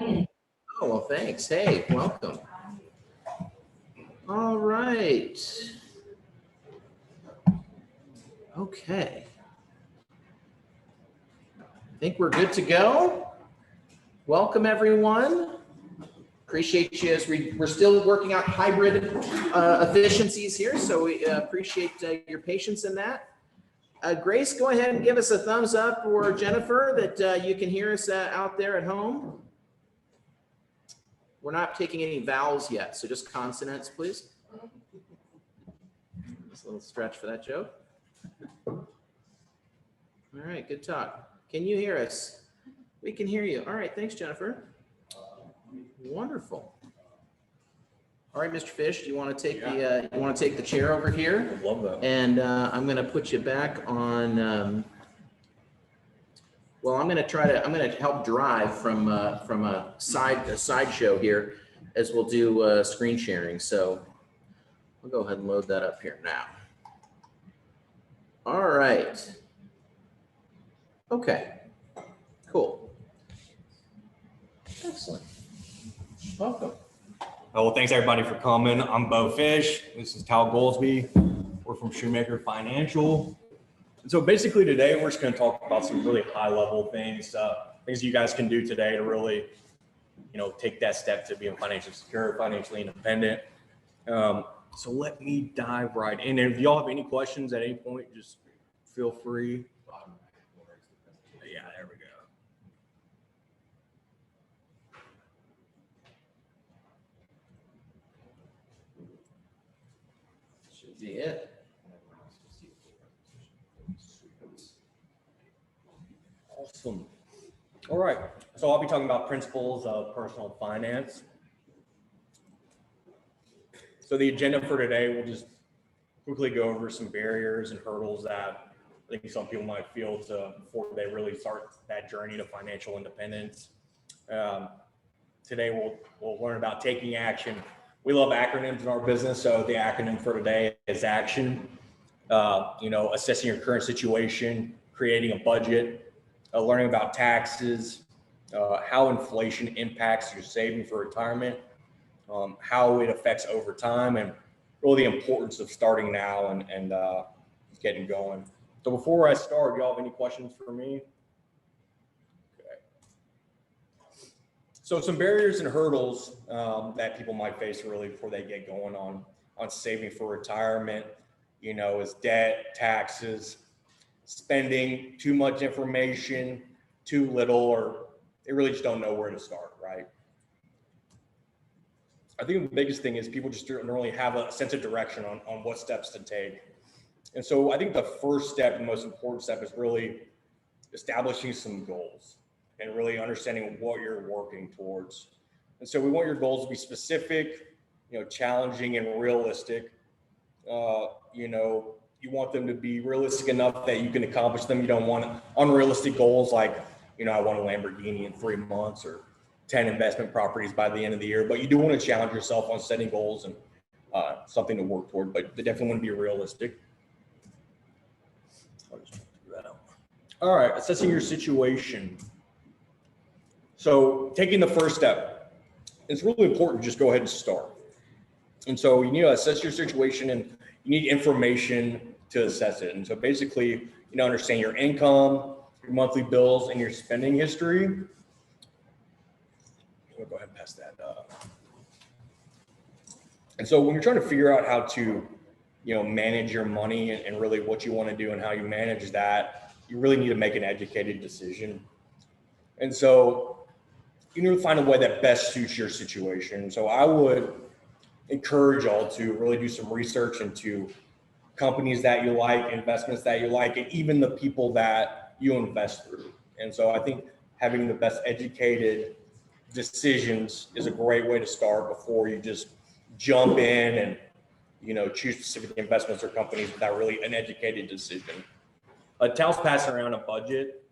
Oh, well, thanks. Hey, welcome. All right. Okay. I think we're good to go. Welcome, everyone. Appreciate you as we're still working out hybrid efficiencies here, so we appreciate your patience in that. Grace, go ahead and give us a thumbs up, or Jennifer, that you can hear us out there at home. We're not taking any vowels yet, so just consonants, please. Just a little stretch for that joke. All right, good talk. Can you hear us? We can hear you. All right, thanks, Jennifer. Wonderful. All right, Mr. Fish, do you want to take the chair over here? I love that. And I'm going to put you back on. Well, I'm going to help drive from a sideshow here, as we'll do screen sharing. So I'll go ahead and load that up here now. All right. Okay. Cool. Excellent. Welcome. Oh, well, thanks everybody for coming. I'm Beau Fish. This is Tal Goldsby. We're from Shoemaker Financial. And so basically today we're just going to talk about some really high level things you guys can do today to really, take that step to being financially secure, financially independent. So let me dive right in. And if y'all have any questions at any point, just feel free. Yeah, there we go. Should be it. Awesome. All right. So I'll be talking about principles of personal finance. So the agenda for today, we'll just quickly go over some barriers and hurdles that I think some people might feel before they really start that journey to financial independence. Today we'll learn about taking action. We love acronyms in our business, so the acronym for today is ACTION. Assessing your current situation, creating a budget, learning about taxes, how inflation impacts your saving for retirement, how it affects over time, and really the importance of starting now and getting going. So before I start, y'all have any questions for me? Okay. So some barriers and hurdles that people might face really before they get going on saving for retirement, is debt, taxes, spending too much information, too little, or they really just don't know where to start, right? I think the biggest thing is people just don't really have a sense of direction on what steps to take. And so I think the first step, the most important step, is really establishing some goals and really understanding what you're working towards. And so we want your goals to be specific, challenging and realistic. You want them to be realistic enough that you can accomplish them. You don't want unrealistic goals like, I want a Lamborghini in 3 months or 10 investment properties by the end of the year. But you do want to challenge yourself on setting goals and something to work toward, but they definitely want to be realistic. I'll just figure that out. All right, assessing your situation. So taking the first step, it's really important to just go ahead and start. And so you need to assess your situation, and you need information to assess it. And so basically, understand your income, your monthly bills, and your spending history. We'll go ahead and pass that up. And so when you're trying to figure out how to, manage your money and really what you want to do and how you manage that, you really need to make an educated decision. And so you need to find a way that best suits your situation. So I would encourage y'all to really do some research into companies that you like, investments that you like, and even the people that you invest through. And so I think having the best educated decisions is a great way to start before you just jump in and choose specific investments or companies without really an educated decision. Tal's passing around a budget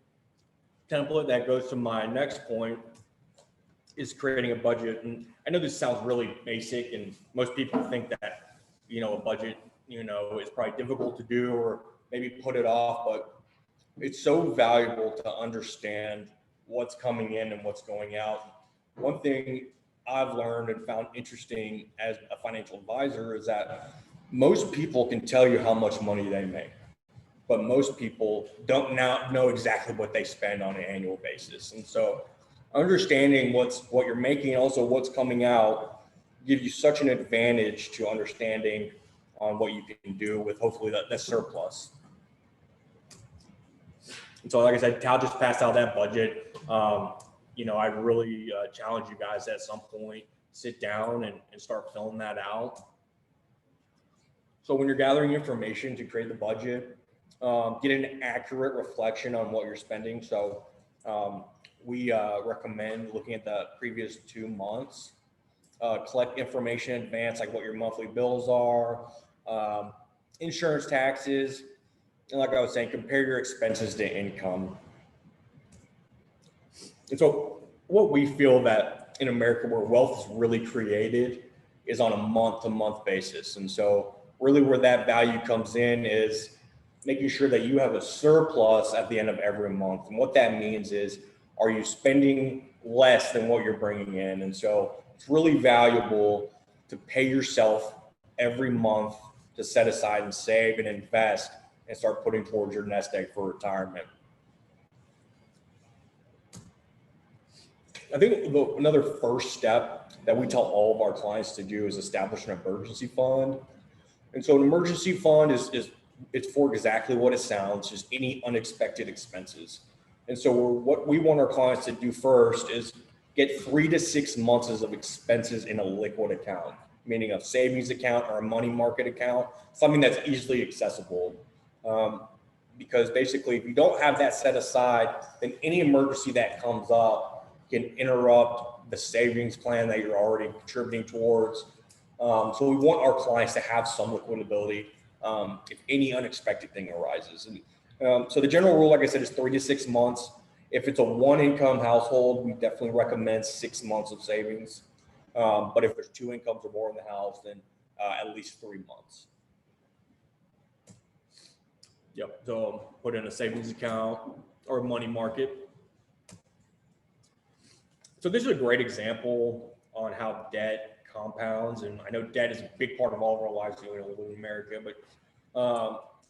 template that goes to my next point, is creating a budget. And I know this sounds really basic, and most people think that a budget is probably difficult to do or maybe put it off, but it's so valuable to understand what's coming in and what's going out. one thing I've learned and found interesting as a financial advisor is that most people can tell you how much money they make, but most people don't now know exactly what they spend on an annual basis. And so understanding what you're making and also what's coming out gives you such an advantage to understanding on what you can do with hopefully that surplus. And so, like I said, Tal just passed out that budget. I really challenge you guys at some point, sit down and start filling that out. So when you're gathering information to create the budget, get an accurate reflection on what you're spending. So we recommend looking at the previous 2 months, collect information in advance, like what your monthly bills are, insurance, taxes, and like I was saying, compare your expenses to income. And so what we feel that in America where wealth is really created is on a month-to-month basis. And so really where that value comes in is making sure that you have a surplus at the end of every month. And what that means is, are you spending less than what you're bringing in? And so it's really valuable to pay yourself every month to set aside and save and invest and start putting towards your nest egg for retirement. I think another first step that we tell all of our clients to do is establish an emergency fund. And so an emergency fund it's for exactly what it sounds, just any unexpected expenses. And so what we want our clients to do first is get 3 to 6 months of expenses in a liquid account, meaning a savings account or a money market account, something that's easily accessible. Because basically, if you don't have that set aside, then any emergency that comes up can interrupt the savings plan that you're already contributing towards. So we want our clients to have some liquidity if any unexpected thing arises. And so the general rule, like I said, is 3 to 6 months. If it's a one-income household, we definitely recommend 6 months of savings. But if there's 2 incomes or more in the house, then at least 3 months. Yep. So put in a savings account or a money market. So this is a great example on how debt compounds. And I know debt is a big part of all of our lives here in America, but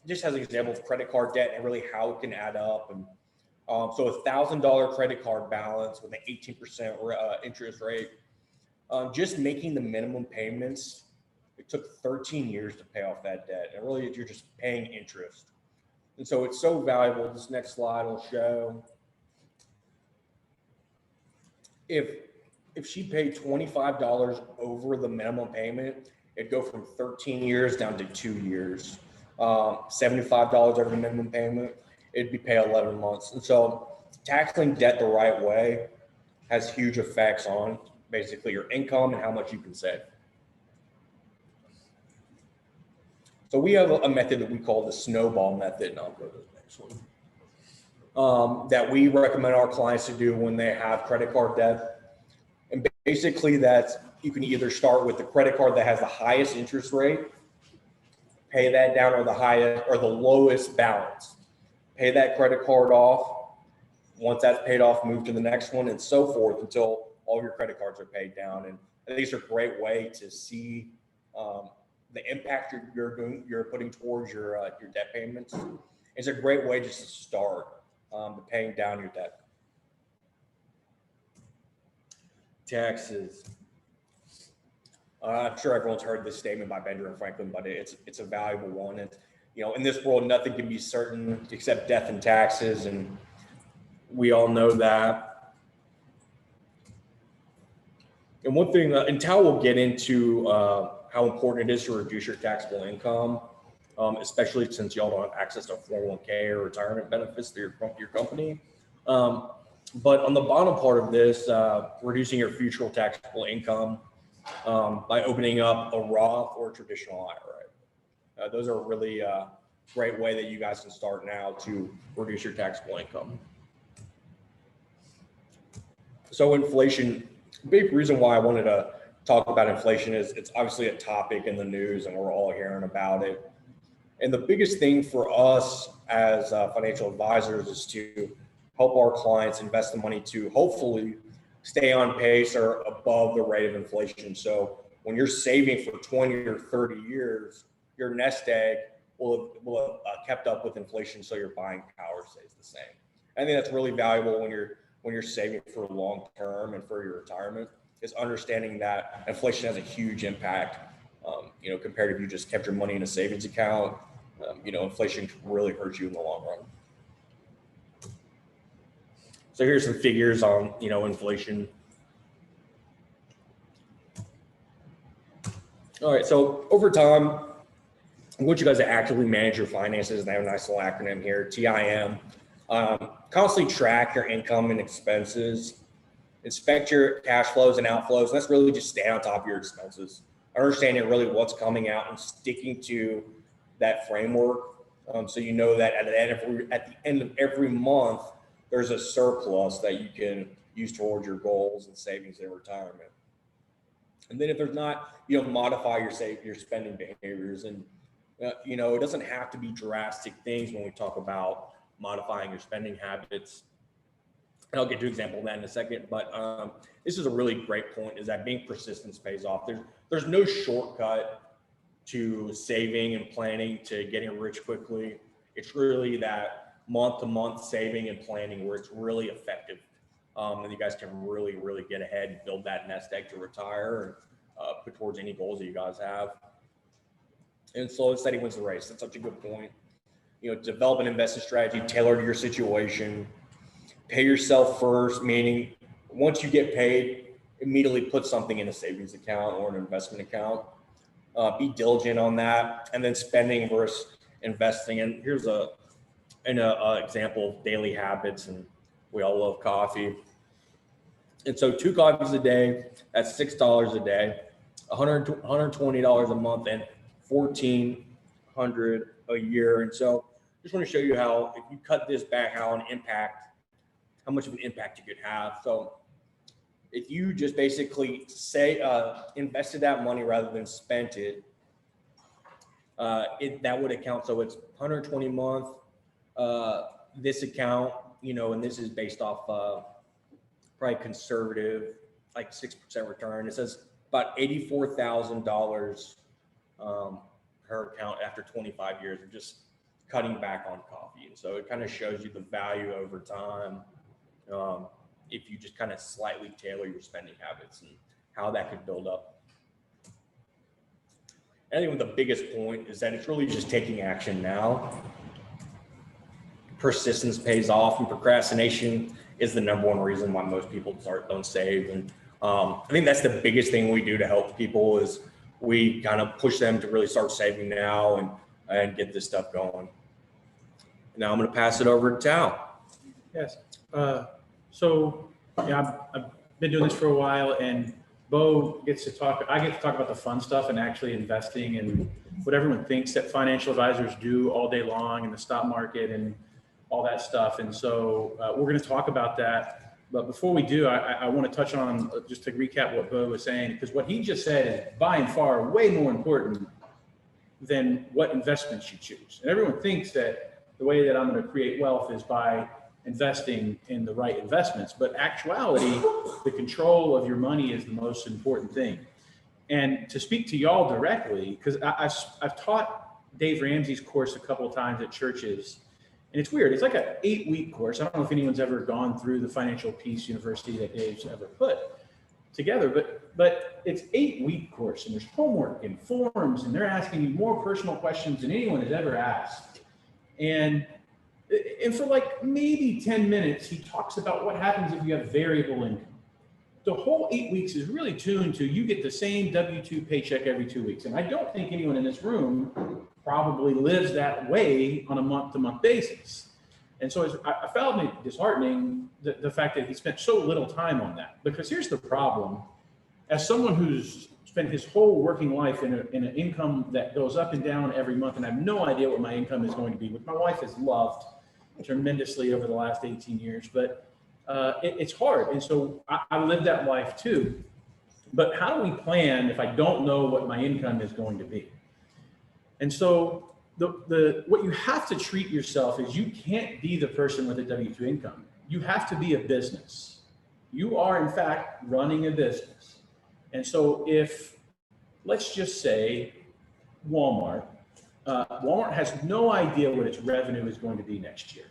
just as an example of credit card debt and really how it can add up. And so $1,000 credit card balance with an 18% interest rate, just making the minimum payments, it took 13 years to pay off that debt. And really, you're just paying interest. And so it's so valuable. This next slide will show if she paid $25 over the minimum payment, it'd go from 13 years down to 2 years. $75 over the minimum payment, it'd be pay 11 months. And so tackling debt the right way has huge effects on basically your income and how much you can save. So we have a method that we call the Snowball Method, and I'll go to the next one, that we recommend our clients to do when they have credit card debt. And basically that's, you can either start with the credit card that has the highest interest rate, pay that down, or the highest or the lowest balance, pay that credit card off. Once that's paid off, move to the next one, and so forth until all your credit cards are paid down. And I think it's a great way to see the impact you're putting towards your debt payments. It's a great way just to start paying down your debt. Taxes. I'm sure everyone's heard this statement by Benjamin Franklin, but it's a valuable one. And in this world, nothing can be certain except death and taxes, and we all know that. And one thing, and Tal will get into how important it is to reduce your taxable income, especially since y'all don't have access to 401k or retirement benefits through your company. But on the bottom part of this, reducing your future taxable income by opening up a Roth or a traditional IRA. Those are a really great way that you guys can start now to reduce your taxable income. So inflation, big reason why I wanted to talk about inflation is it's obviously a topic in the news and we're all hearing about it. And the biggest thing for us as financial advisors is to help our clients invest the money to hopefully stay on pace or above the rate of inflation. So when you're saving for 20 or 30 years, your nest egg will have kept up with inflation, so your buying power stays the same. I think that's really valuable when you're saving for long term and for your retirement, is understanding that inflation has a huge impact. Compared to if you just kept your money in a savings account, inflation can really hurt you in the long run. So here's some figures on, inflation. All right, so over time, I want you guys to actively manage your finances, and I have a nice little acronym here, TIM. Constantly track your income and expenses, inspect your cash flows and outflows, and that's really just stay on top of your expenses. Understanding really what's coming out and sticking to that framework, so you know that at the end of every month, there's a surplus that you can use towards your goals and savings in retirement. And then if there's not, modify your spending behaviors. And, it doesn't have to be drastic things when we talk about modifying your spending habits. And I'll get to an example of that in a second, but this is a really great point, is that being persistent pays off. There's no shortcut to saving and planning to getting rich quickly. It's really that month-to-month saving and planning where it's really effective. And you guys can really, really get ahead and build that nest egg to retire and put towards any goals that you guys have. And slow and steady wins the race. That's such a good point. Develop an investment strategy tailored to your situation. Pay yourself first, meaning once you get paid, immediately put something in a savings account or an investment account. Be diligent on that. And then spending versus investing. And here's an example of daily habits, and we all love coffee. And so 2 coffees a day, that's $6 a day, $120 a month, and $1,400 a year. And so just want to show you how, if you cut this back, how much of an impact you could have. So if you just basically invested that money rather than spent it, that would account. So it's 120 a month. This account, and this is based off probably conservative, like 6% return. It says about $84,000 per account after 25 years of just cutting back on coffee. And so it kind of shows you the value over time, if you just kind of slightly tailor your spending habits and how that could build up. I think the biggest point is that it's really just taking action now. Persistence pays off, and procrastination is the number one reason why most people don't save. And I think that's the biggest thing we do to help people, is we kind of push them to really start saving now and get this stuff going. Now I'm going to pass it over to Tao. Yes. So yeah, I've been doing this for a while, and Beau I get to talk about the fun stuff and actually investing and what everyone thinks that financial advisors do all day long in the stock market and all that stuff. And so we're going to talk about that. But before we do, I want to touch on, just to recap what Beau was saying, because what he just said is by and far way more important than what investments you choose. And everyone thinks that the way that I'm going to create wealth is by investing in the right investments, but actuality, the control of your money is the most important thing. And to speak to y'all directly, because I've taught Dave Ramsey's course a couple of times at churches, and it's weird. It's like an 8-week course. I don't know if anyone's ever gone through the Financial Peace University that Dave's ever put together, but it's 8-week course, and there's homework and forms, and they're asking you more personal questions than anyone has ever asked. And for like maybe 10 minutes, he talks about what happens if you have variable income. The whole 8 weeks is really tuned to you get the same W-2 paycheck every 2 weeks. And I don't think anyone in this room probably lives that way on a month-to-month basis. And so I found it disheartening, the fact that he spent so little time on that. Because here's the problem. As someone who's spent his whole working life in an income that goes up and down every month, and I have no idea what my income is going to be, which my wife has loved tremendously over the last 18 years, but it's hard. And so I live that life too. But how do we plan if I don't know what my income is going to be? And so what you have to treat yourself is you can't be the person with a W-2 income. You have to be a business. You are, in fact, running a business. And so if, let's just say, Walmart has no idea what its revenue is going to be next year,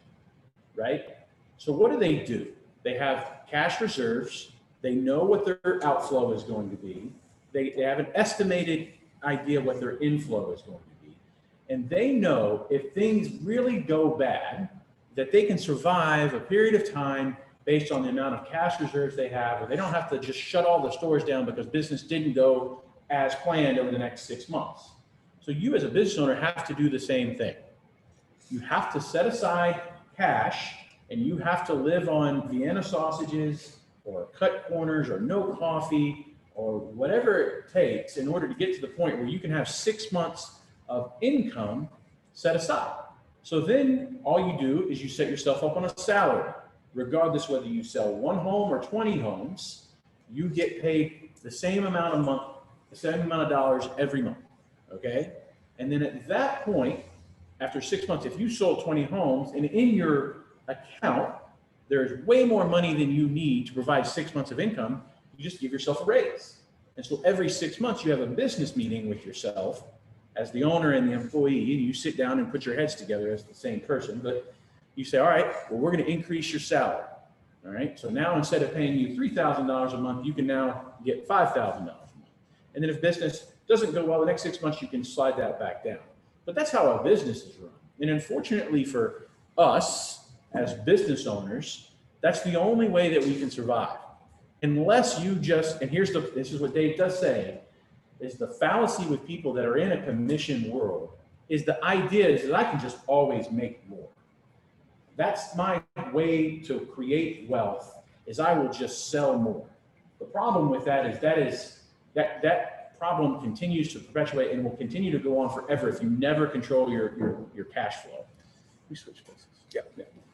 right? So what do? They have cash reserves. They know what their outflow is going to be. They have an estimated idea what their inflow is going to be. And they know if things really go bad, that they can survive a period of time based on the amount of cash reserves they have, or they don't have to just shut all the stores down because business didn't go as planned over the next 6 months. So you as a business owner have to do the same thing. You have to set aside cash, and you have to live on Vienna sausages or cut corners or no coffee or whatever it takes in order to get to the point where you can have 6 months of income set aside. So then all you do is you set yourself up on a salary. Regardless whether you sell 1 home or 20 homes, you get paid the same amount of dollars every month, okay? And then at that point, after 6 months, if you sold 20 homes and in your account, there's way more money than you need to provide 6 months of income, you just give yourself a raise. And so every 6 months, you have a business meeting with yourself as the owner and the employee, and you sit down and put your heads together as the same person, but you say, all right, well, we're going to increase your salary. All right. So now instead of paying you $3,000 a month, you can now get $5,000 a month. And then if business doesn't go well the next 6 months, you can slide that back down. But that's how a business is run. And unfortunately for us as business owners, that's the only way that we can survive. Unless you just, and this is what Dave does say, is the fallacy with people that are in a commission world is the idea is that I can just always make more. That's my way to create wealth, is I will just sell more. The problem with that is that problem continues to perpetuate and will continue to go on forever if you never control your cash flow. We switch places. Yeah.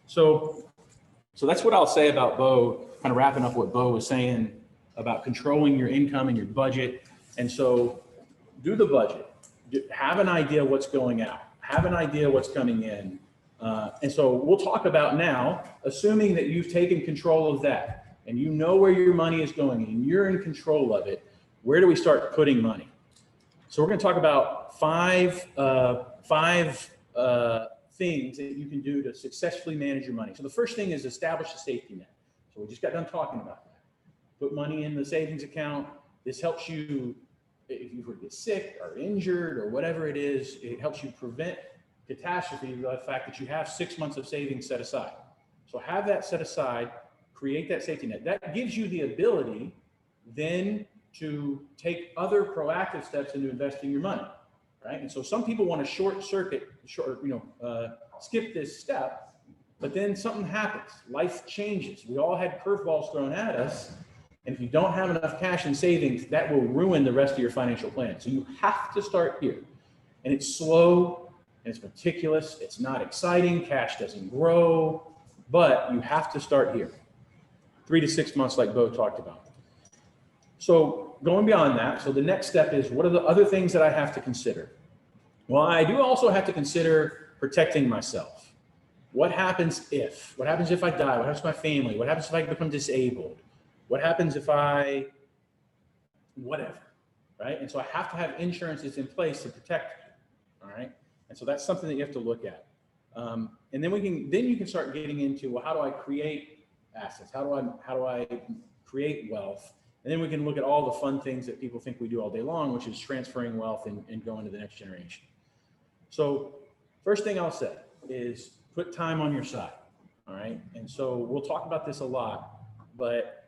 So that's what I'll say about Beau, kind of wrapping up what Beau was saying about controlling your income and your budget. And so do the budget, have an idea what's going out, have an idea what's coming in. And so we'll talk about now, assuming that you've taken control of that and you know where your money is going and you're in control of it, where do we start putting money? So we're going to talk about five things that you can do to successfully manage your money. So the first thing is establish a safety net. So we just got done talking about that. Put money in the savings account. This helps you, if you were to get sick or injured or whatever it is, it helps you prevent catastrophe by the fact that you have 6 months of savings set aside. So have that set aside, create that safety net. That gives you the ability then to take other proactive steps into investing your money, right? And so some people want to skip this step, but then something happens. Life changes. We all had curveballs thrown at us. And if you don't have enough cash in savings, that will ruin the rest of your financial plan. So you have to start here. And it's slow, and it's meticulous. It's not exciting. Cash doesn't grow, but you have to start here. 3 to 6 months like Beau talked about. So going beyond that, so the next step is, what are the other things that I have to consider? Well, I do also have to consider protecting myself. What happens if? What happens if I die? What happens to my family? What happens if I become disabled? What happens if whatever, right? And so I have to have insurances in place to protect you, all right? And so that's something that you have to look at. And then you can start getting into, well, how do I create assets? How do I create wealth? And then we can look at all the fun things that people think we do all day long, which is transferring wealth and going to the next generation. So first thing I'll say is put time on your side, all right? And so we'll talk about this a lot, but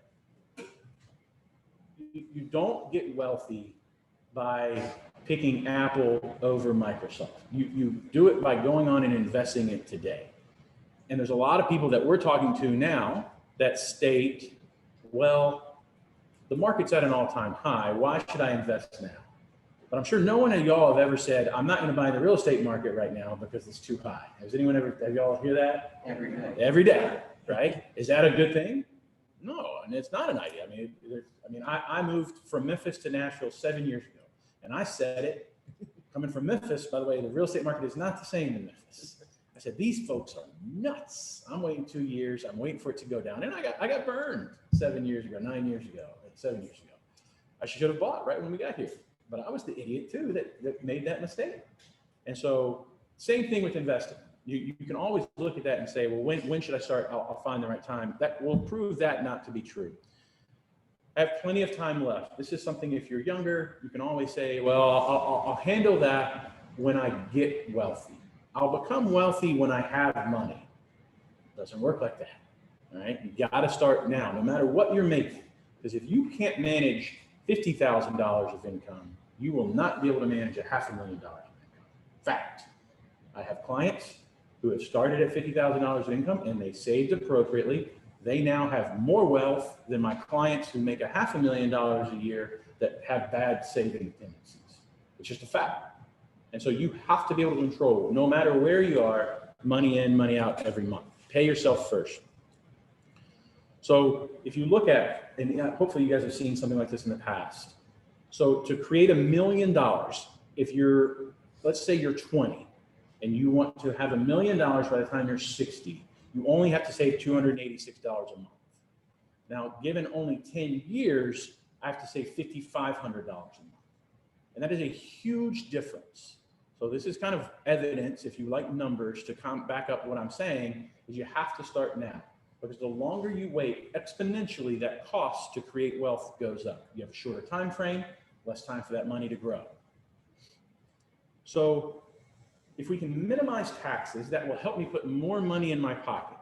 you don't get wealthy by picking Apple over Microsoft. You do it by going on and investing it today. And there's a lot of people that we're talking to now that state, well, the market's at an all-time high. Why should I invest now? But I'm sure no one of y'all have ever said, I'm not going to buy the real estate market right now because it's too high. Have y'all hear that? Every day. Every day, right? Is that a good thing? No, and it's not an idea. I moved from Memphis to Nashville 7 years ago, and I said it, coming from Memphis, by the way, the real estate market is not the same in Memphis. I said, these folks are nuts. I'm waiting 2 years. I'm waiting for it to go down. And I got burned 7 years ago, 9 years ago, 7 years ago. I should have bought right when we got here. But I was the idiot too that made that mistake. And so same thing with investing. You can always look at that and say, well, when should I start? I'll find the right time. That will prove that not to be true. I have plenty of time left. This is something, if you're younger, you can always say, well, I'll handle that when I get wealthy. I'll become wealthy when I have money. It doesn't work like that. All right. You got to start now, no matter what you're making. Because if you can't manage $50,000 of income, you will not be able to manage $500,000 of income. Fact. I have clients who have started at $50,000 of income and they saved appropriately. They now have more wealth than my clients who make $500,000 a year that have bad saving tendencies. It's just a fact. And so you have to be able to control, no matter where you are, money in, money out every month. Pay yourself first. So if you look at, and hopefully you guys have seen something like this in the past. So to create $1 million, if let's say you're 20 and you want to have $1 million by the time you're 60, you only have to save $286 a month. Now, given only 10 years, I have to save $5,500 a month. And that is a huge difference. So this is kind of evidence, if you like numbers, to back up what I'm saying, is you have to start now. Because the longer you wait, exponentially that cost to create wealth goes up. You have a shorter time frame, less time for that money to grow. So if we can minimize taxes, that will help me put more money in my pocket.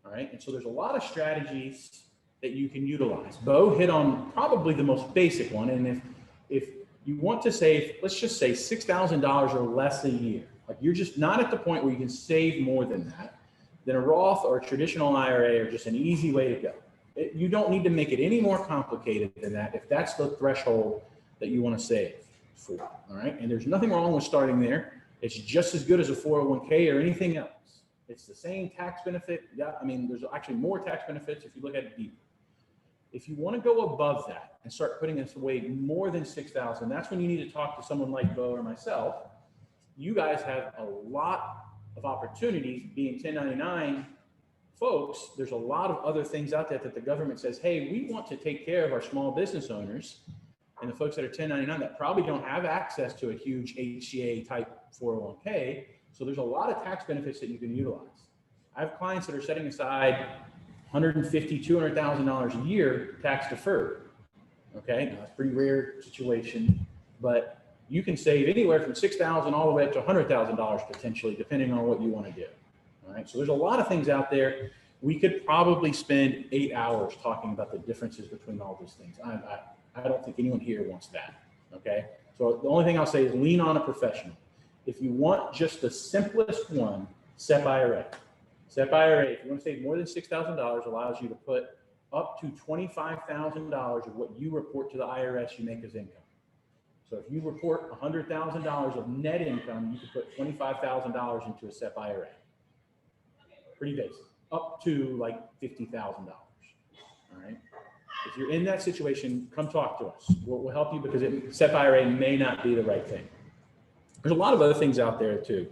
All right. And so there's a lot of strategies that you can utilize. Beau hit on probably the most basic one. And if you want to save, let's just say $6,000 or less a year, like you're just not at the point where you can save more than that, then a Roth or a traditional IRA are just an easy way to go. You don't need to make it any more complicated than that if that's the threshold that you want to save for. All right. And there's nothing wrong with starting there. It's just as good as a 401k or anything else. It's the same tax benefit. Yeah, I mean, there's actually more tax benefits if you look at it deeper. If you want to go above that and start putting this away more than $6,000, that's when you need to talk to someone like Beau or myself. You guys have a lot of opportunities being 1099 folks. There's a lot of other things out there that the government says, hey, we want to take care of our small business owners and the folks that are 1099 that probably don't have access to a huge HCA type 401k. So there's a lot of tax benefits that you can utilize. I have clients that are setting aside $150,000, $200,000 a year tax deferred. Okay, now, that's a pretty rare situation, but you can save anywhere from $6,000 all the way up to $100,000 potentially, depending on what you want to do. All right, so there's a lot of things out there. We could probably spend 8 hours talking about the differences between all these things. I don't think anyone here wants that. Okay, so the only thing I'll say is lean on a professional. If you want just the simplest one, SEP IRA. SEP IRA, if you want to save more than $6,000, allows you to put up to $25,000 of what you report to the IRS you make as income. So if you report $100,000 of net income, you can put $25,000 into a SEP IRA. Pretty basic, up to like $50,000. All right. If you're in that situation, come talk to us. We'll help you because SEP IRA may not be the right thing. There's a lot of other things out there too.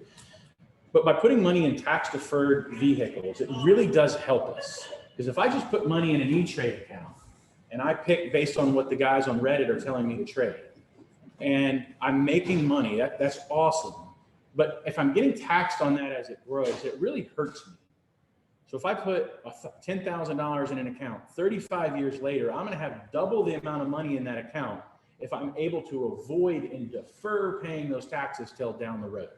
But by putting money in tax deferred vehicles, it really does help us. Because if I just put money in an E-Trade account and I pick based on what the guys on Reddit are telling me to trade, and I'm making money, that's awesome. But if I'm getting taxed on that as it grows, it really hurts me. So if I put $10,000 in an account, 35 years later, I'm going to have double the amount of money in that account if I'm able to avoid and defer paying those taxes till down the road.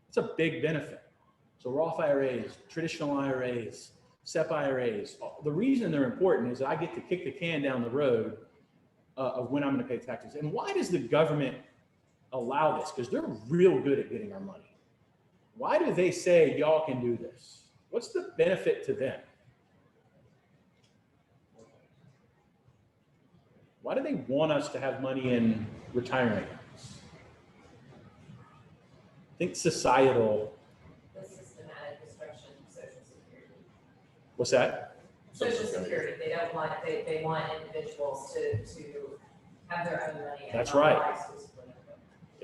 It's a big benefit. So Roth IRAs, traditional IRAs, SEP IRAs, the reason they're important is I get to kick the can down the road of when I'm going to pay taxes. And why does the government allow this? Because they're real good at getting our money. Why do they say y'all can do this? What's the benefit to them? Why do they want us to have money in retirement accounts? I think societal. The systematic destruction of Social Security. What's that? Social Security. They don't want, they want individuals to have their own money. That's right.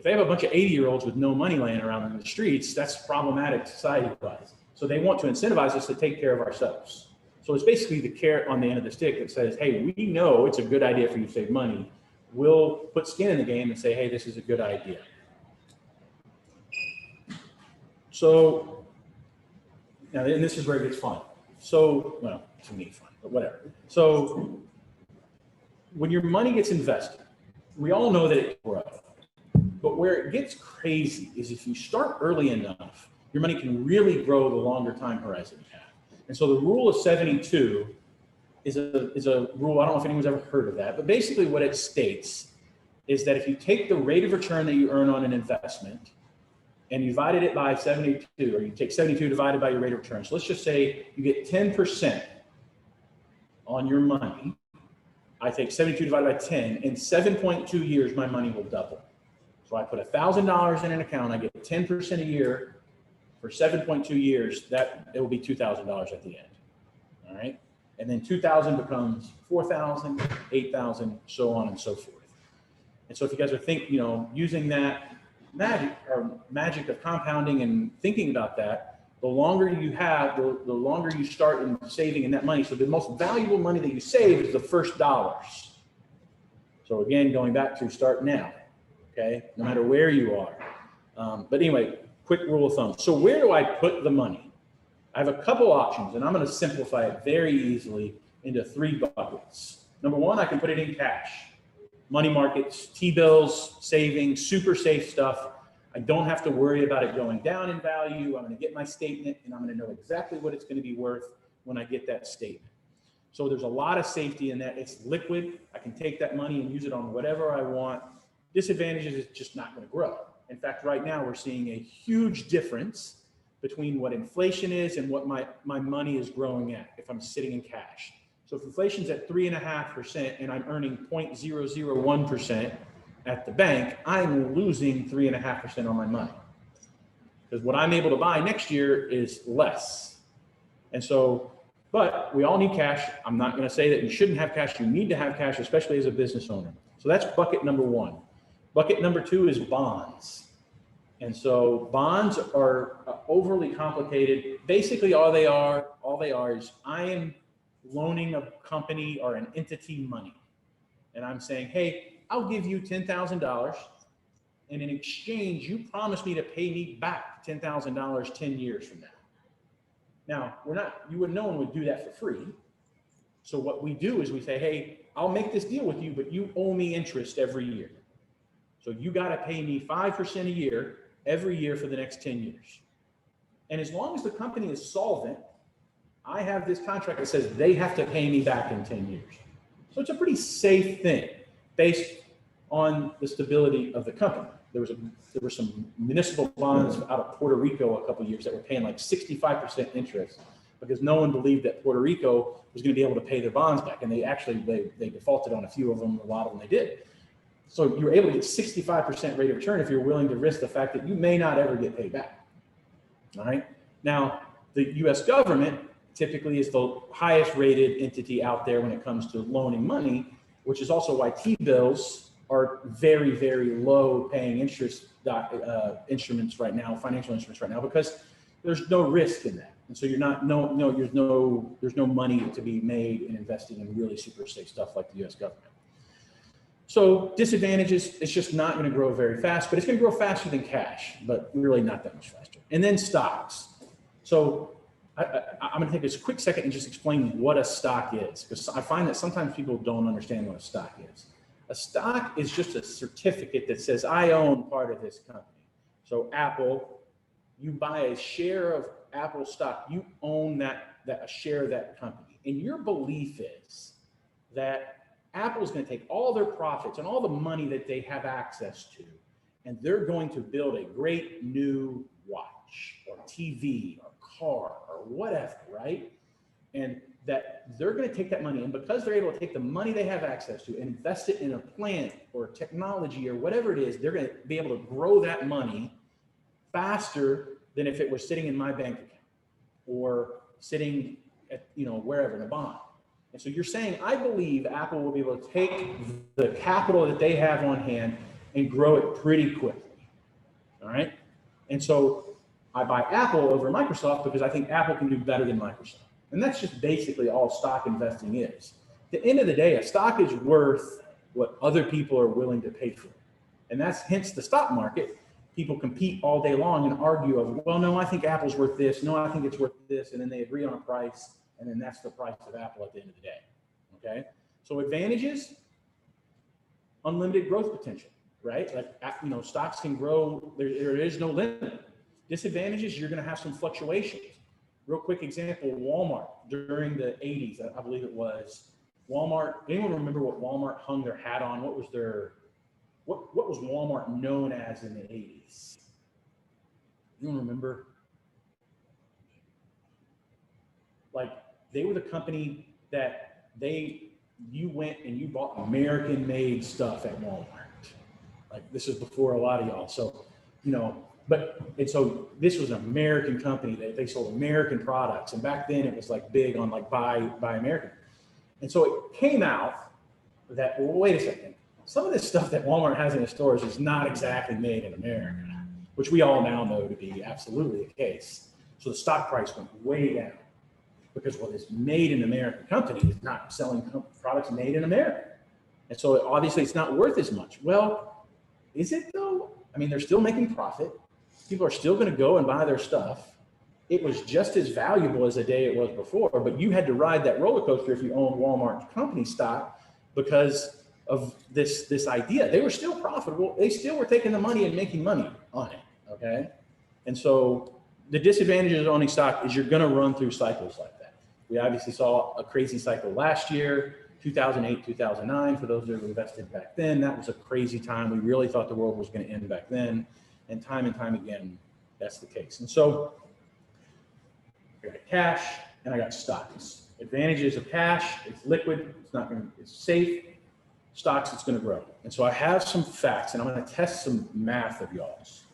If they have a bunch of 80-year-olds with no money laying around in the streets, that's problematic society-wise. So they want to incentivize us to take care of ourselves. So it's basically the carrot on the end of the stick that says, hey, we know it's a good idea for you to save money. We'll put skin in the game and say, hey, this is a good idea. So now, and this is where it gets fun. So, well, to me, fun, but whatever. So when your money gets invested, we all know that it grows. But where it gets crazy is if you start early enough, your money can really grow the longer time horizon you have. And so the rule of 72 is a rule. I don't know if anyone's ever heard of that, but basically what it states is that if you take the rate of return that you earn on an investment and you divided it by 72, or you take 72 divided by your rate of return. So let's just say you get 10% on your money. I take 72 divided by 10. In 7.2 years, my money will double. So I put $1,000 in an account. I get 10% a year for 7.2 years. That it will be $2,000 at the end. All right. And then 2,000 becomes 4,000, 8,000, so on and so forth. And so if you guys are using that magic of compounding and thinking about that, the longer you have, the longer you start in saving in that money. So the most valuable money that you save is the first dollars. So again, going back to start now, okay, no matter where you are. But anyway, quick rule of thumb. So where do I put the money? I have a couple options, and I'm going to simplify it very easily into 3 buckets. Number 1, I can put it in cash. Money markets, T-bills, savings, super safe stuff. I don't have to worry about it going down in value. I'm going to get my statement, and I'm going to know exactly what it's going to be worth when I get that statement. So there's a lot of safety in that. It's liquid. I can take that money and use it on whatever I want. Disadvantage is it's just not going to grow. In fact, right now we're seeing a huge difference between what inflation is and what my money is growing at if I'm sitting in cash. So if inflation's at 3.5% and I'm earning 0.001% at the bank, I'm losing 3.5% on my money. Because what I'm able to buy next year is less. And so, but we all need cash. I'm not going to say that you shouldn't have cash. You need to have cash, especially as a business owner. So that's bucket number 1. Bucket number 2 is bonds. And so bonds are overly complicated. Basically, all they are is I am loaning a company or an entity money. And I'm saying, hey, I'll give you $10,000. And in exchange, you promise me to pay me back $10,000 10 years from now. Now, no one would do that for free. So what we do is we say, hey, I'll make this deal with you, but you owe me interest every year. So you got to pay me 5% a year every year for the next 10 years. And as long as the company is solvent, I have this contract that says they have to pay me back in 10 years. So it's a pretty safe thing based on the stability of the company. There were some municipal bonds out of Puerto Rico a couple of years that were paying like 65% interest because no one believed that Puerto Rico was going to be able to pay their bonds back. And they defaulted on a few of them, a lot of them they did. So you were able to get 65% rate of return if you're willing to risk the fact that you may not ever get paid back. All right. Now, the US government typically is the highest rated entity out there when it comes to loaning money, which is also why T-bills are very, very low paying interest instruments right now, financial instruments right now, because there's no risk in that. And so there's no money to be made in investing in really super safe stuff like the US government. So disadvantages, it's just not going to grow very fast, but it's going to grow faster than cash, but really not that much faster. And then stocks. So I'm going to take this quick second and just explain what a stock is, because I find that sometimes people don't understand what a stock is. A stock is just a certificate that says I own part of this company. So Apple, you buy a share of Apple stock, you own a share of that company. And your belief is that Apple is going to take all their profits and all the money that they have access to, and they're going to build a great new watch or TV or car or whatever, right? And that they're going to take that money, and because they're able to take the money they have access to and invest it in a plant or technology or whatever it is, they're going to be able to grow that money faster than if it was sitting in my bank account or sitting at, wherever in a bond. And so you're saying, I believe Apple will be able to take the capital that they have on hand and grow it pretty quickly. right? And so I buy Apple over Microsoft because I think Apple can do better than Microsoft. And that's just basically all stock investing is. At the end of the day, a stock is worth what other people are willing to pay for it. And that's hence the stock market. People compete all day long and argue of, well, no, I think Apple's worth this. No, I think it's worth this. And then they agree on a price. And then that's the price of Apple at the end of the day. Okay. So advantages, unlimited growth potential, right? Like, stocks can grow. There is no limit. Disadvantages, you're going to have some fluctuations. Real quick example, Walmart during the 80s, I believe it was. Walmart, anyone remember what Walmart hung their hat on? What was Walmart known as in the 80s? Anyone remember? Like, they were the company that you went and you bought American-made stuff at Walmart. Like, this is before a lot of y'all. So, so this was an American company. They sold American products. And back then it was like big on like buy American. And so it came out that, well, wait a second. Some of this stuff that Walmart has in the stores is not exactly made in America, which we all now know to be absolutely the case. So the stock price went way down because what is made in American company is not selling products made in America. And so obviously it's not worth as much. Well, is it though? I mean, they're still making profit. People are still going to go and buy their stuff. It was just as valuable as the day it was before, but you had to ride that roller coaster if you owned Walmart company stock because of this idea. They were still profitable. They still were taking the money and making money on it, okay? And so the disadvantages of owning stock is you're going to run through cycles like that. We obviously saw a crazy cycle last year, 2008, 2009. For those that have invested back then, that was a crazy time. We really thought the world was going to end back then. And time again, that's the case. And so I got cash and I got stocks. Advantages of cash, it's liquid, it's safe. Stocks, it's going to grow. And so I have some facts and I'm going to test some math of y'all's.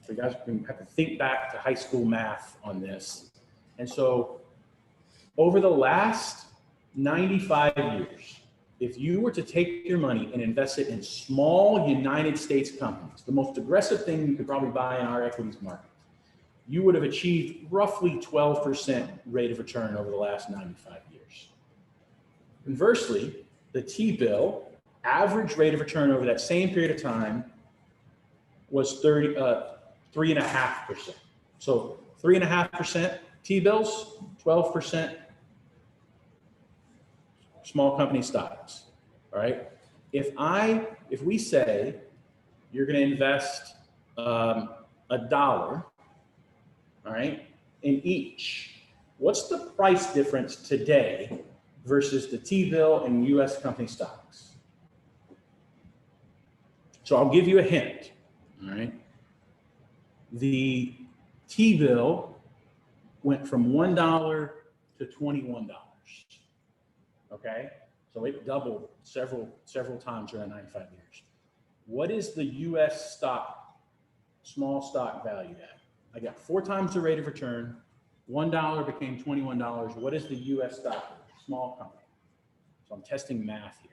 So you guys have to think back to high school math on this. And so over the last 95 years, if you were to take your money and invest it in small United States companies, the most aggressive thing you could probably buy in our equities market, you would have achieved roughly 12% rate of return over the last 95 years. Conversely, the T-bill average rate of return over that same period of time was 3.5%. So 3.5% T-bills, 12% small company stocks. All right. If we say you're going to invest $1, all right, in each, what's the price difference today versus the T-bill and U.S. company stocks? So I'll give you a hint. All right. The T-bill went from $1 to $21. Okay, so it doubled several times during 95 years. What is the U.S. stock, small stock valued at? I got 4 times the rate of return. $1 became $21. What is the U.S. stock, small company? So I'm testing math here.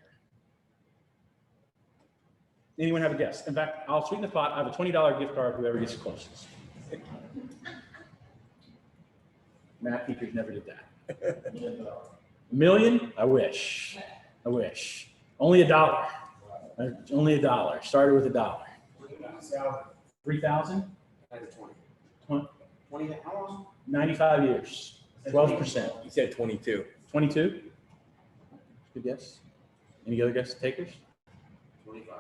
Anyone have a guess? In fact, I'll sweeten the pot. I have a $20 gift card, whoever gets closest. Math teachers never did that. $1 million? I wish. Only $1. Only $1. Started with $1. 3,000? 20, how long? 95 years. 12%. You said 22. 22? Good guess. Any other guess takers? 25.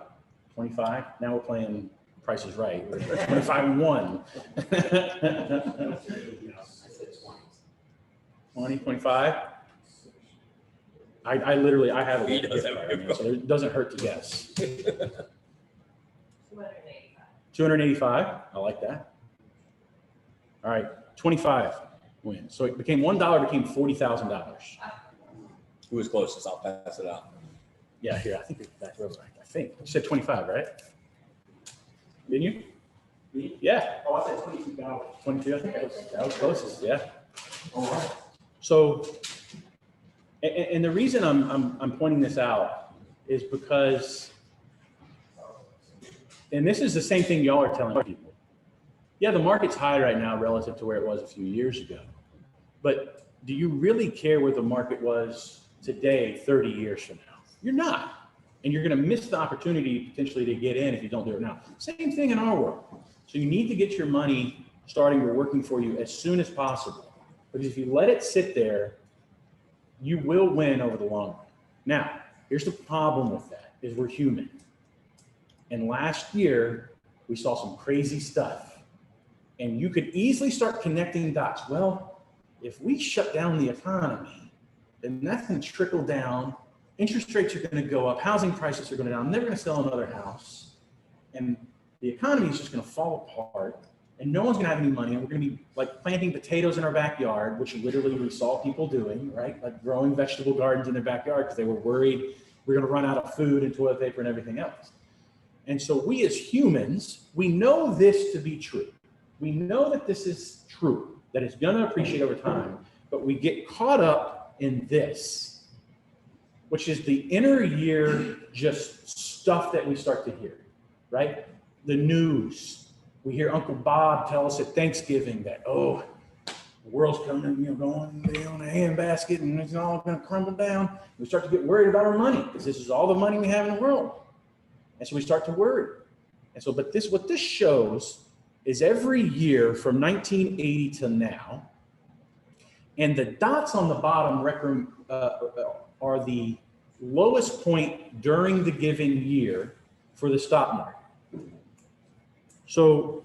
25. Now we're playing Price is Right. We're 25 and 1. I said 20. 20, 25. I have a He does have a gift card. so it doesn't hurt to guess. 285. 285. I like that. All right, 25 wins. So it became $1 became $40,000. Who was closest? I'll pass it out. Yeah, here, I think it's back over. I think you said 25, right? Didn't you? Me? Yeah, Oh, I said $22. 22. I think that was closest. Yeah. All right. So, and the reason I'm pointing this out is because, and this is the same thing y'all are telling people. Yeah, the market's high right now relative to where it was a few years ago. But do you really care where the market was today, 30 years from now? You're not. And you're going to miss the opportunity potentially to get in if you don't do it now. Same thing in our world. So you need to get your money starting or working for you as soon as possible. Because if you let it sit there, you will win over the long run. Now, here's the problem with that, is we're human. And last year, we saw some crazy stuff. And you could easily start connecting dots. Well, if we shut down the economy, then that's going to trickle down. Interest rates are going to go up. Housing prices are going to down. I'm never going to sell another house. And the economy is just going to fall apart. And no one's going to have any money. And we're going to be like planting potatoes in our backyard, which literally we saw people doing, right? Like growing vegetable gardens in their backyard because they were worried we're going to run out of food and toilet paper and everything else. And so we as humans, we know this to be true. We know that this is true, that it's going to appreciate over time, but we get caught up in this, which is the inner year just stuff that we start to hear, right? The news. We hear Uncle Bob tell us at Thanksgiving that, oh, the world's coming, going down a handbasket and it's all going to crumble down. We start to get worried about our money because this is all the money we have in the world. And so we start to worry. And so, what this shows is every year from 1980 to now, and the dots on the bottom are the lowest point during the given year for the stock market. So,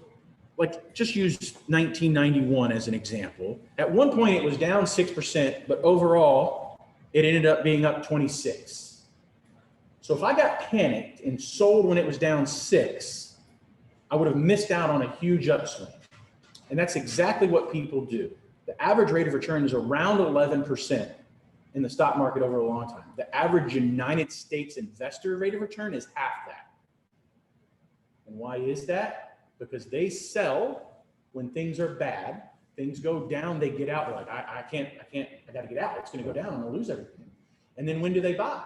like, just use 1991 as an example. At one point, it was down 6%, but overall, it ended up being up 26%. So if I got panicked and sold when it was down 6%, I would have missed out on a huge upswing. And that's exactly what people do. The average rate of return is around 11% in the stock market over a long time. The average United States investor rate of return is half that. And why is that? Because they sell when things are bad. Things go down, they get out. They're like, I got to get out. It's going to go down. I'm going to lose everything. And then when do they buy?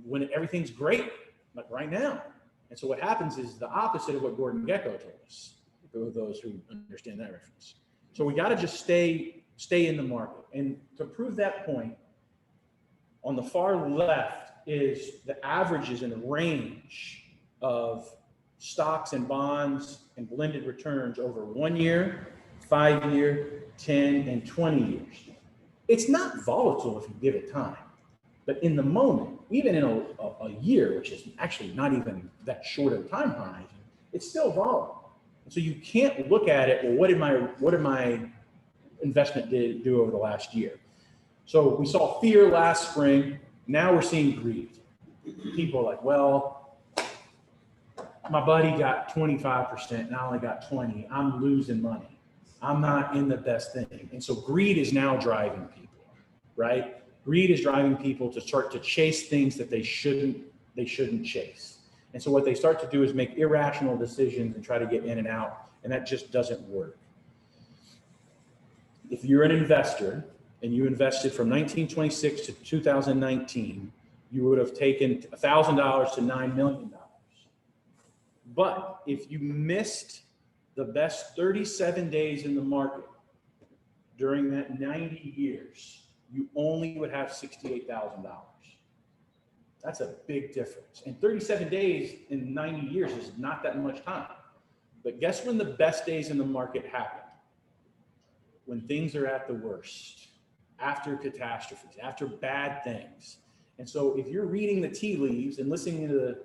When everything's great, like right now. And so what happens is the opposite of what Gordon Gekko told us, for those who understand that reference. So we got to just stay in the market. And to prove that point, on the far left is the averages in the range of stocks and bonds and blended returns over 1 year, 5 year, 10, and 20 years. It's not volatile if you give it time. But in the moment, even in a year, which is actually not even that short of a time horizon, it's still volatile. And so you can't look at it, well, what did my investment do over the last year? So we saw fear last spring. Now we're seeing greed. People are like, well, my buddy got 25%, and I only got 20. I'm losing money. I'm not in the best thing. And so greed is now driving people, right? Greed is driving people to start to chase things that they shouldn't chase. And so what they start to do is make irrational decisions and try to get in and out, and that just doesn't work. If you're an investor and you invested from 1926 to 2019, you would have taken $1,000 to $9 million. But if you missed the best 37 days in the market during that 90 years, you only would have $68,000. That's a big difference. And 37 days in 90 years is not that much time. But guess when the best days in the market happen? When things are at the worst, after catastrophes, after bad things. And so if you're reading the tea leaves and listening to the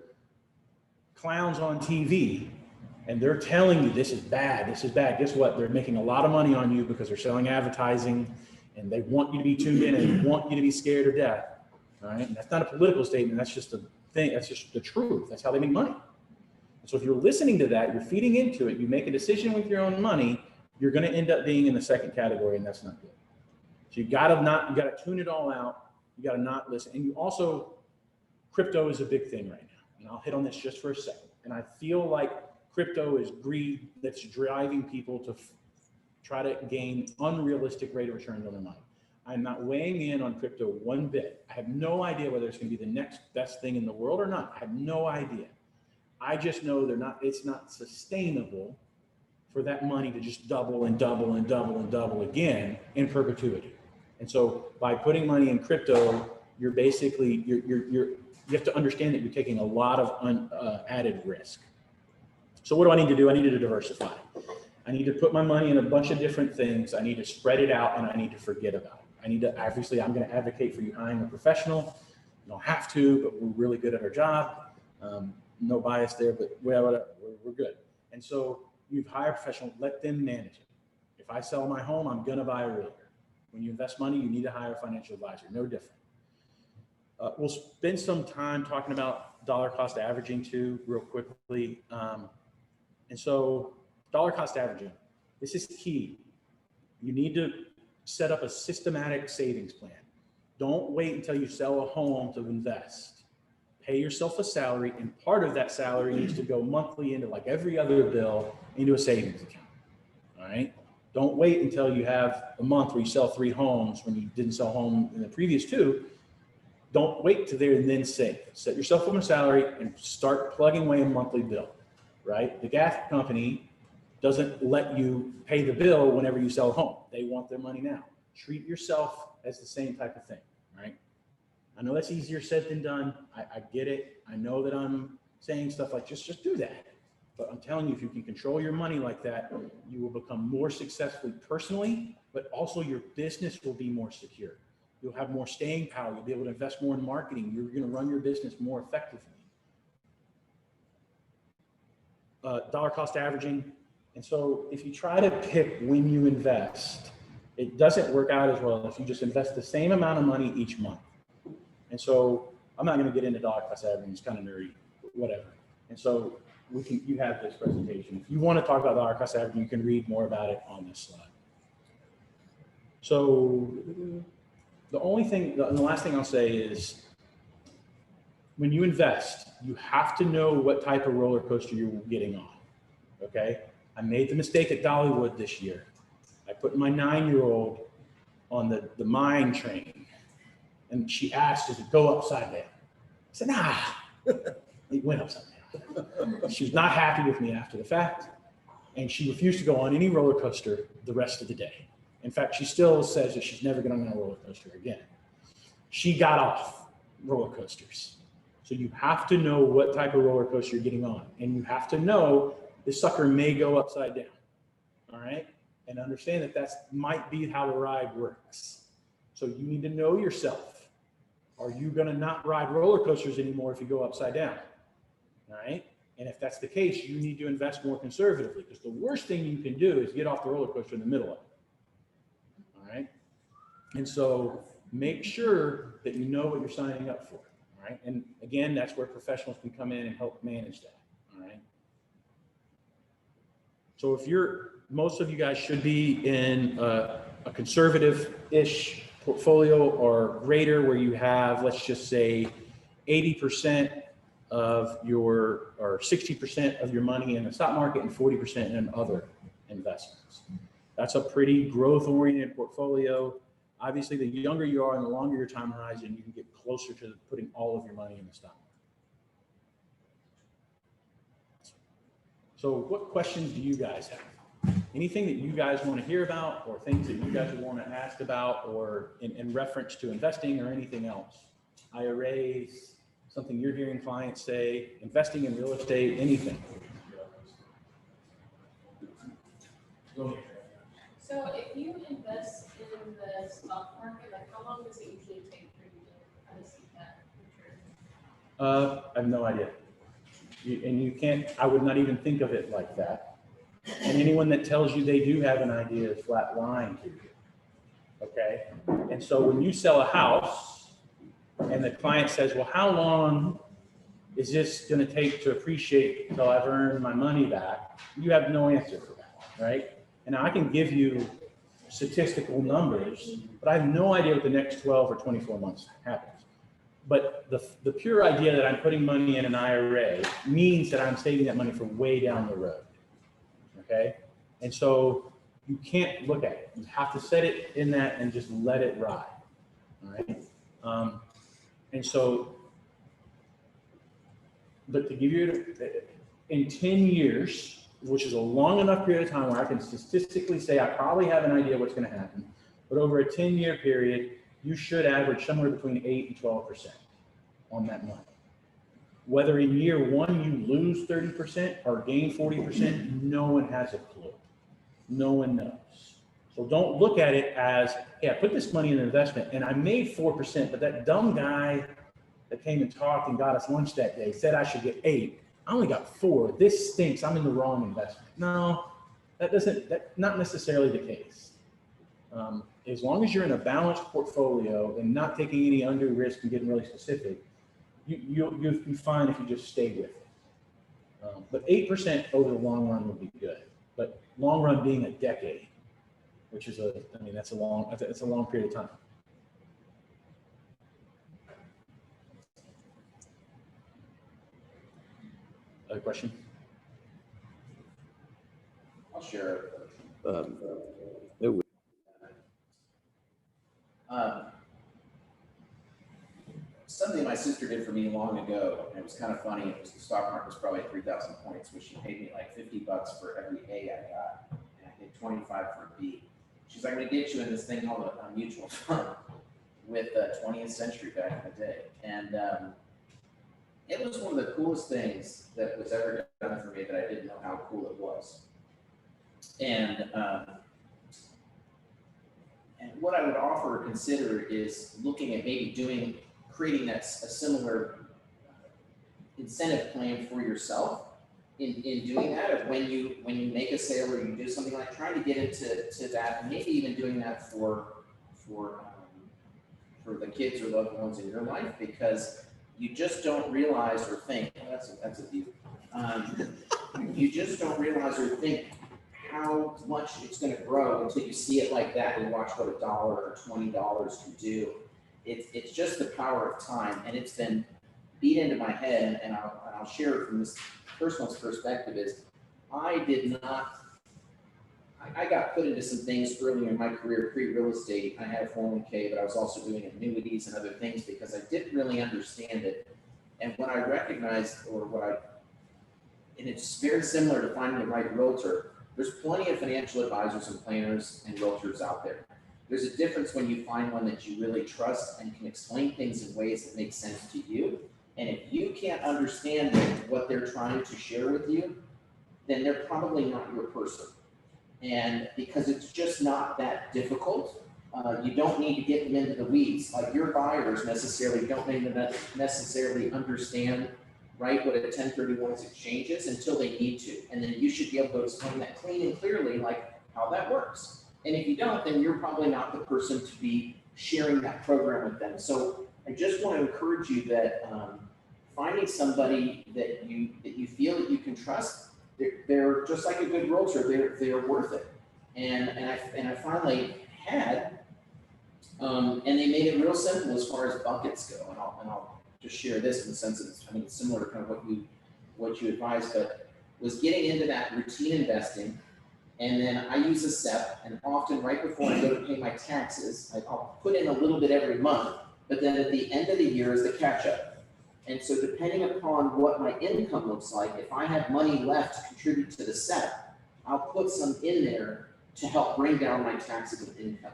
clowns on TV, and they're telling you this is bad, guess what? They're making a lot of money on you because they're selling advertising, and they want you to be tuned in and they want you to be scared to death. All right. And that's not a political statement. That's just a thing. That's just the truth. That's how they make money. And so if you're listening to that, you're feeding into it, you make a decision with your own money, you're going to end up being in the second category, and that's not good. So you got to tune it all out. You got to not listen. And you also, crypto is a big thing right now. And I'll hit on this just for a second. And I feel like crypto is greed that's driving people to try to gain unrealistic rate of returns on their money. I'm not weighing in on crypto one bit. I have no idea whether it's going to be the next best thing in the world or not. I have no idea. I just know it's not sustainable for that money to just double and double and double and double again in perpetuity. And so by putting money in crypto, you're basically, you have to understand that you're taking a lot of added risk. So what do I need to do? I need to diversify. I need to put my money in a bunch of different things. I need to spread it out, and I need to forget about it. I need to, obviously, I'm going to advocate for you hiring a professional. You don't have to, but we're really good at our job. No bias there, but whatever, we're good. And so you hire a professional, let them manage it. If I sell my home, I'm going to buy a realtor. When you invest money, you need to hire a financial advisor, no different. We'll spend some time talking about dollar cost averaging too, real quickly. And so dollar cost averaging, this is key. You need to set up a systematic savings plan. Don't wait until you sell a home to invest. Pay yourself a salary, and part of that salary needs to go monthly into, like every other bill, into a savings account. All right. Don't wait until you have a month where you sell 3 homes when you didn't sell a home in the previous 2. Don't wait to there and then save. Set yourself up a salary and start plugging away a monthly bill, right? The gas company doesn't let you pay the bill whenever you sell a home. They want their money now. Treat yourself as the same type of thing, right? I know that's easier said than done. I get it. I know that I'm saying stuff like just do that. But I'm telling you, if you can control your money like that, you will become more successful personally, but also your business will be more secure. You'll have more staying power. You'll be able to invest more in marketing. You're going to run your business more effectively. Dollar cost averaging. And so if you try to pick when you invest, it doesn't work out as well if you just invest the same amount of money each month. And so I'm not going to get into dollar cost averaging. It's kind of nerdy, whatever. And so you have this presentation. If you want to talk about dollar cost averaging, you can read more about it on this slide. So the only thing, the last thing I'll say is when you invest, you have to know what type of roller coaster you're getting on, okay? I made the mistake at Dollywood this year. I put my 9-year-old on the mine train, and she asked, does it go upside down? I said, nah, it went upside down. She was not happy with me after the fact, and she refused to go on any roller coaster the rest of the day. In fact, she still says that she's never going to go on a roller coaster again. She got off roller coasters. So you have to know what type of roller coaster you're getting on, and you have to know this sucker may go upside down, all right? And understand that might be how the ride works. So you need to know yourself. Are you going to not ride roller coasters anymore if you go upside down, all right? And if that's the case, you need to invest more conservatively, because the worst thing you can do is get off the roller coaster in the middle of it, all right? And so make sure that you know what you're signing up for, all right? And again, that's where professionals can come in and help manage that, all right? So most of you guys should be in a conservative-ish portfolio or greater, where you have, let's just say, 80% of your, or 60% of your money in the stock market and 40% in other investments. That's a pretty growth-oriented portfolio. Obviously, the younger you are and the longer your time horizon, you can get closer to putting all of your money in the stock market. So what questions do you guys have? Anything that you guys want to hear about, or things that you guys would want to ask about, or in reference to investing or anything else? IRAs, something you're hearing clients say, investing in real estate, anything. So if you invest in the stock market, like how long does it usually take for you to kind of see that return? I have no idea. And you can't, I would not even think of it like that. And anyone that tells you they do have an idea is flat lying to you. Okay? And so when you sell a house and the client says, well, how long is this going to take to appreciate until I've earned my money back? You have no answer for that, right? And I can give you statistical numbers, but I have no idea what the next 12 or 24 months happens. But the pure idea that I'm putting money in an IRA means that I'm saving that money for way down the road, okay? And so you can't look at it. You have to set it in that and just let it ride, all right? And so, but to give you, in 10 years, which is a long enough period of time where I can statistically say I probably have an idea what's going to happen. But over a 10-year period, you should average somewhere between 8 and 12% on that money. Whether in year one you lose 30% or gain 40%, no one has a clue. No one knows. So don't look at it as, hey, I put this money in an investment and I made 4%, but that dumb guy that came and talked and got us lunch that day said I should get 8. I only got 4. This stinks. I'm in the wrong investment. No, that's not necessarily the case. As long as you're in a balanced portfolio and not taking any undue risk and getting really specific, you'll be fine if you just stay with it. But 8% over the long run would be good. But long run being a decade, which is that's a long period of time. Other question? I'll share. Something my sister did for me long ago, and it was kind of funny. It was the stock market was probably 3,000 points, which she paid me like $50 for every A I got, and I did 25 for a B. She's like, I'm going to get you in this thing called a mutual fund with 20th Century back in the day, and it was one of the coolest things that was ever done for me that I didn't know how cool it was. And what I would offer or consider is looking at maybe creating a similar incentive plan for yourself in doing that. Of when you make a sale or you do something, like trying to get into that, and maybe even doing that for the kids or loved ones in your life, because you just don't realize or think, oh, that's a view. You just don't realize or think how much it's going to grow until you see it like that and watch what $1 or $20 can do. It's just the power of time, and it's been beat into my head, and I'll share it from this personal perspective. Is I got put into some things earlier in my career, pre-real estate. I had a 401k, but I was also doing annuities and other things because I didn't really understand it. And when I recognized, and it's very similar to finding the right realtor. There's plenty of financial advisors and planners and realtors out there. There's a difference when you find one that you really trust and can explain things in ways that make sense to you. And if you can't understand what they're trying to share with you, then they're probably not your person. And because it's just not that difficult, you don't need to get them into the weeds. Like your buyers necessarily don't need to necessarily understand, right, what a 1031 exchange is until they need to. And then you should be able to explain that clean and clearly, like how that works. And if you don't, then you're probably not the person to be sharing that program with them. So I just want to encourage you that finding somebody that you feel that you can trust, they're just like a good realtor. They're worth it. And I finally had, and they made it real simple as far as buckets go. And I'll just share this in the sense that it's similar to kind of what you advised, but was getting into that routine investing. And then I use a SEP, and often right before I go to pay my taxes, I'll put in a little bit every month, but then at the end of the year is the catch up. And so depending upon what my income looks like, if I have money left to contribute to the SEP, I'll put some in there to help bring down my taxable income.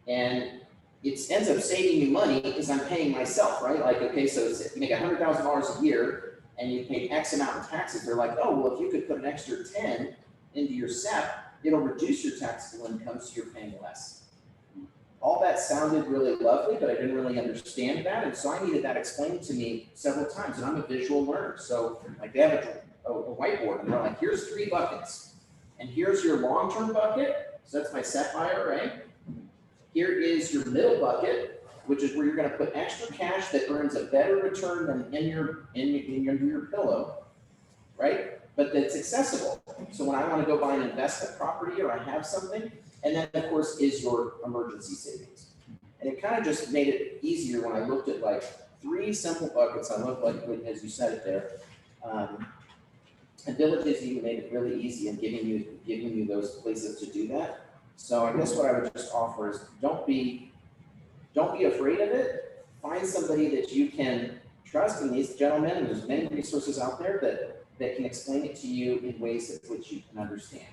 And it ends up saving me money because I'm paying myself, right? Like, okay, so if you make $100,000 a year and you pay X amount in taxes, they're like, oh, well, if you could put an extra 10 into your SEP, it'll reduce your taxable income so you're paying less. All that sounded really lovely, but I didn't really understand that. And so I needed that explained to me several times. And I'm a visual learner. So like they have a whiteboard and they're like, here's 3 buckets. And here's your long-term bucket. So that's my SEP IRA. Here is your middle bucket, which is where you're going to put extra cash that earns a better return than in your pillow, right? But that's accessible. So when I want to go buy an investment property or I have something, and then of course is your emergency savings. And it kind of just made it easier when I looked at like 3 simple buckets. I love, like, as you said it there, and Diligence even made it really easy in giving you those places to do that. So I guess what I would just offer is don't be afraid of it. Find somebody that you can trust, and these gentlemen, and there's many resources out there that can explain it to you in ways of which you can understand.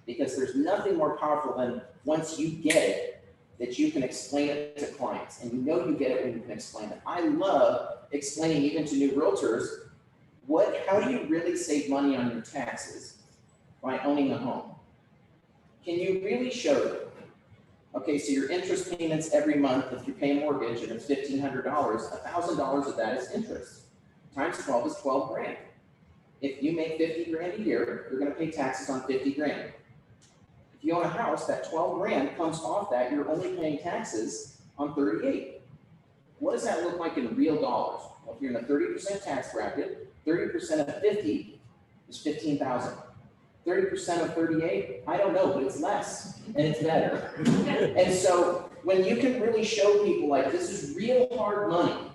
Because there's nothing more powerful than once you get it, that you can explain it to clients, and you know you get it when you can explain it. I love explaining even to new realtors, how do you really save money on your taxes by owning a home? Can you really show them? Okay, so your interest payments every month, if you pay a mortgage and it's $1,500, $1,000 of that is interest. Times 12 is 12 grand. If you make 50 grand a year, you're gonna pay taxes on 50 grand. If you own a house, that 12 grand comes off that, you're only paying taxes on 38. What does that look like in real dollars? Well, if you're in a 30% tax bracket, 30% of 50 is 15,000. 30% of 38, I don't know, but it's less and it's better. And so when you can really show people like, this is real hard money.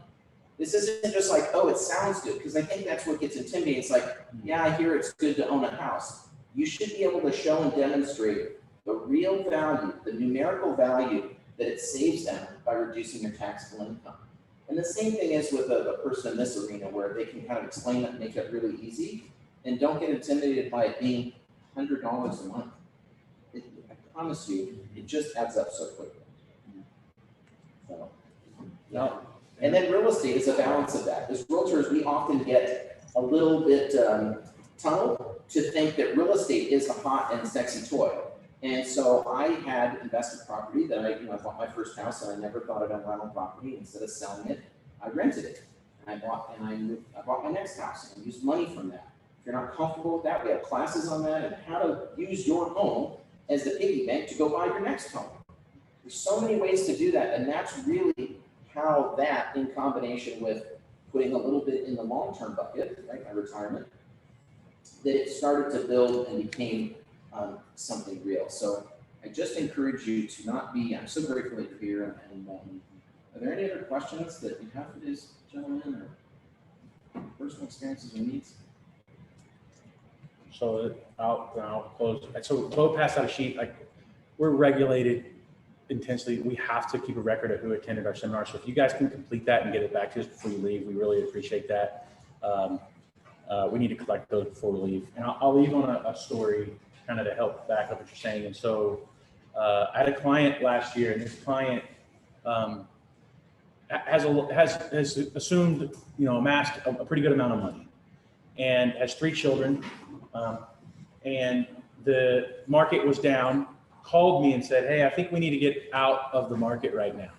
This isn't just like, oh, it sounds good, because I think that's what gets intimidating. It's like, yeah, I hear it's good to own a house. You should be able to show and demonstrate the real value, the numerical value that it saves them by reducing their taxable income. And the same thing is with a person in this arena, where they can kind of explain it and make it really easy, and don't get intimidated by it being $100 a month. I promise you, it just adds up so quickly. So, yeah. And then real estate is a balance of that. As realtors, we often get a little bit tunneled to think that real estate is the hot and sexy toy. And so I had investment property that I bought my first house, and I never thought I'd own rental property. Instead of selling it, I rented it. And I bought my next house and used money from that. If you're not comfortable with that, we have classes on that and how to use your home as the piggy bank to go buy your next home. There's so many ways to do that, and that's really how that, in combination with putting a little bit in the long-term bucket, right, my retirement, that it started to build and became something real. So I just encourage you to not be, I'm so grateful that you're here. And are there any other questions that you have for these gentlemen, or personal experiences or needs? So I'll close. So Beau passed out a sheet. Like, we're regulated intensely. We have to keep a record of who attended our seminar. So if you guys can complete that and get it back to us before you leave, we really appreciate that. We need to collect those before we leave. And I'll leave on a story kind of to help back up what you're saying. And so I had a client last year, and this client has assumed, amassed a pretty good amount of money, and has 3 children. And the market was down, called me and said, hey, I think we need to get out of the market right now.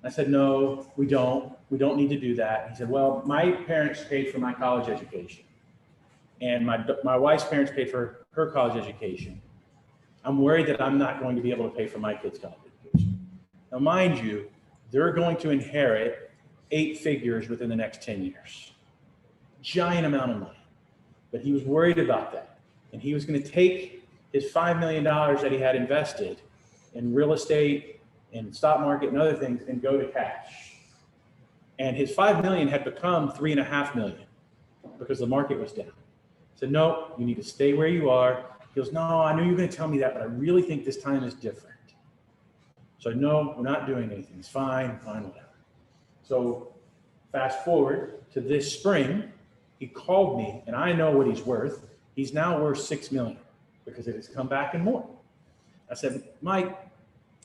I said, no, we don't need to do that. He said, well, my parents paid for my college education, and my wife's parents paid for her college education. I'm worried that I'm not going to be able to pay for my kids' college education. Now, mind you, they're going to inherit 8 figures within the next 10 years. Giant amount of money. But he was worried about that. And he was going to take his $5 million that he had invested in real estate and stock market and other things and go to cash. And his $5 million had become $3.5 million because the market was down. I said, no, you need to stay where you are. He goes, no, I knew you were going to tell me that, but I really think this time is different. So no, we're not doing anything. It's fine, whatever. So fast forward to this spring, he called me, and I know what he's worth. He's now worth $6 million because it has come back and more. I said, Mike,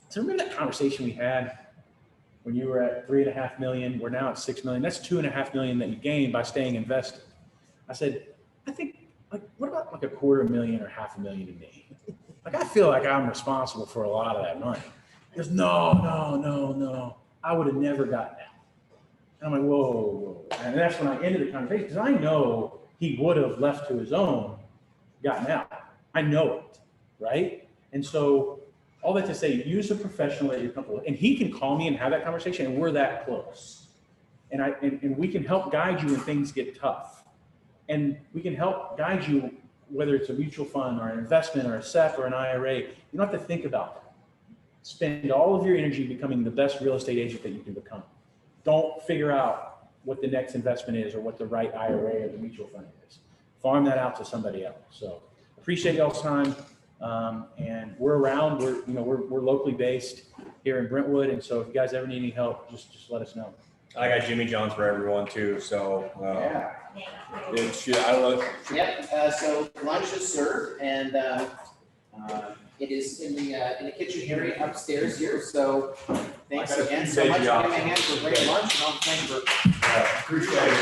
so remember that conversation we had when you were at $3.5 million? We're now at $6 million. That's $2.5 million that you gained by staying invested. I said, I think, what about like $250,000 or $500,000 to me? I feel like I'm responsible for a lot of that money. He goes, no, I would have never gotten that. And I'm like, whoa. And that's when I ended the conversation, because I know he would have left to his own, gotten out. I know it, right? And so all that to say, use a professional that you're comfortable with. And he can call me and have that conversation, and we're that close. And we can help guide you when things get tough. And we can help guide you, whether it's a mutual fund or an investment or a SEP or an IRA. You don't have to think about that. Spend all of your energy becoming the best real estate agent that you can become. Don't figure out what the next investment is or what the right IRA or the mutual fund is. Farm that out to somebody else. So appreciate y'all's time. And we're around. We're locally based here in Brentwood, and so if you guys ever need any help, just let us know. I got Jimmy John's for everyone too. So Yeah. It's, I don't know. Yep, so lunch is served and it is in the kitchen area upstairs here, so thanks again so much for giving me a hand for bringing lunch and all the things for. Appreciate it.